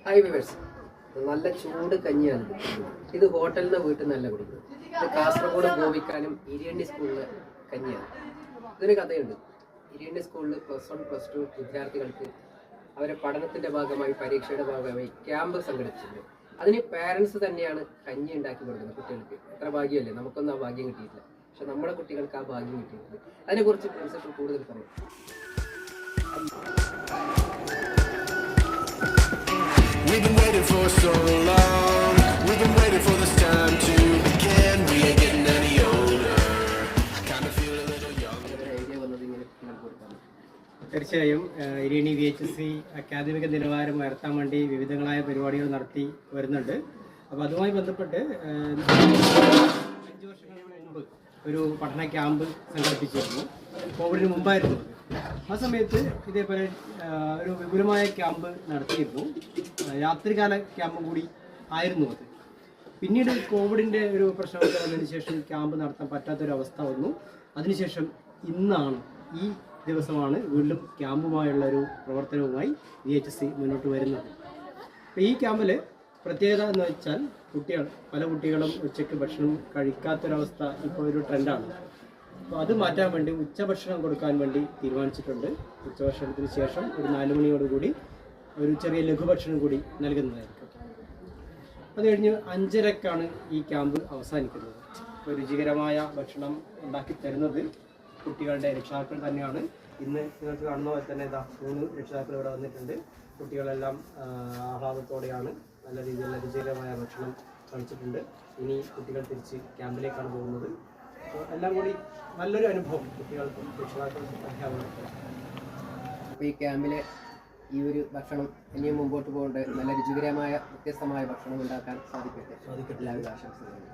Hi viewers, നല്ല ചൂട് കഞ്ഞിയാണ് ഇത്. ഹോട്ടലിൽ നിന്ന് വീട്ടിൽ നിന്നല്ല കുടിക്കുന്നത്. ഇത് കാസർഗോഡ് ഗോപിക്കാനും ഇരിയണ്ണി സ്കൂളിലെ കഞ്ഞിയാണ്. ഇതൊരു കഥയുണ്ട്. ഇരിയണ്ണി സ്കൂളിൽ +1 +2 വിദ്യാർത്ഥികൾക്ക് അവരെ പഠനത്തിൻ്റെ ഭാഗമായി പരീക്ഷയുടെ ഭാഗമായി ക്യാമ്പ് സംഘടിപ്പിച്ചിട്ടുണ്ട്. അതിന് പാരൻസ് തന്നെയാണ് കഞ്ഞി ഉണ്ടാക്കി കൊടുക്കുന്നത് കുട്ടികൾക്ക്. എത്ര ഭാഗ്യമല്ലേ, നമുക്കൊന്നും ആ ഭാഗ്യം കിട്ടിയിട്ടില്ല. പക്ഷെ നമ്മുടെ കുട്ടികൾക്ക് ആ ഭാഗ്യം കിട്ടിയിട്ടുണ്ട്. അതിനെക്കുറിച്ച് പ്രിൻസിപ്പൽ കൂടുതൽ പറയും. We've been waiting for so long. We've been waiting for this time to begin. We ain't getting any older. Kind of feel a little young. Idea വന്നത് ഇങ്ങനെ കൊടുക്കാം. തീർച്ചയായും ഇരിയണ്ണി VHSC അക്കാദമിക നിലവാരം ഉയർത്താൻ വേണ്ടി വിവിധങ്ങളായ പരിപാടികൾ നടത്തി വരുന്നുണ്ട്. അപ്പോൾ അതുമായി ബന്ധപ്പെട്ട് 5 വർഷങ്ങൾക്ക് മുമ്പ് ഒരു പഠന ക്യാമ്പ് സംഘടിപ്പിച്ചിരുന്നു. കോവിഡിന് മുമ്പായിരുന്നു. ആ സമയത്ത് ഇതേപോലെ ഒരു വിപുലമായ ക്യാമ്പ് നടത്തിയിരുന്നു. രാത്രികാല ക്യാമ്പ് കൂടി ആയിരുന്നു അത്. പിന്നീട് കോവിഡിൻ്റെ ഒരു പ്രശ്നമൊക്കെ വന്നതിന് ശേഷം ക്യാമ്പ് നടത്താൻ പറ്റാത്തൊരവസ്ഥ വന്നു. അതിനുശേഷം ഇന്നാണ്, ഈ ദിവസമാണ് വീണ്ടും ക്യാമ്പുമായുള്ള ഒരു പ്രവർത്തനവുമായി VHSC മുന്നോട്ട് വരുന്നത്. അപ്പോൾ ഈ ക്യാമ്പിൽ പ്രത്യേകത എന്ന് വെച്ചാൽ പല കുട്ടികളും ഉച്ചയ്ക്ക് ഭക്ഷണം കഴിക്കാത്തൊരവസ്ഥ ഇപ്പോൾ ഒരു ട്രെൻഡാണ്. അപ്പോൾ അത് മാറ്റാൻ വേണ്ടി ഉച്ചഭക്ഷണം കൊടുക്കാൻ വേണ്ടി തീരുമാനിച്ചിട്ടുണ്ട്. ഉച്ചഭക്ഷണത്തിന് ശേഷം ഒരു 4 മണിയോടുകൂടി ഒരു ചെറിയ ലഘുഭക്ഷണം കൂടി നൽകുന്നതായിരിക്കും. അത് കഴിഞ്ഞ് 5:30ക്കാണ് ഈ ക്യാമ്പ് അവസാനിക്കുന്നത്. അപ്പോൾ രുചികരമായ ഭക്ഷണം ഉണ്ടാക്കി തരുന്നത് കുട്ടികളുടെ രക്ഷിതാക്കൾ തന്നെയാണ്. ഇന്ന് നിങ്ങൾക്ക് കാണുന്ന പോലെ തന്നെ 3 രക്ഷിതാക്കൾ ഇവിടെ വന്നിട്ടുണ്ട്. കുട്ടികളെല്ലാം ആഹ്ലാദത്തോടെയാണ് നല്ല രീതിയിലുള്ള രുചികരമായ ഭക്ഷണം കഴിച്ചിട്ടുണ്ട്. ഇനി കുട്ടികൾ തിരിച്ച് ക്യാമ്പിലേക്കാണ് പോകുന്നത്. അപ്പോൾ എല്ലാം കൂടി നല്ലൊരു അനുഭവം കുട്ടികൾക്കും രക്ഷിതാക്കൾക്കും പ്രഖ്യാപനം. അപ്പോൾ ഈ ക്യാമ്പിലെ ഈ ഒരു ഭക്ഷണം ഇനിയും മുമ്പോട്ട് പോകേണ്ട നല്ല രുചികരമായ വ്യത്യസ്തമായ ഭക്ഷണം ഉണ്ടാക്കാൻ സാധിക്കട്ടെ. എല്ലാവിധ ആശംസകളും.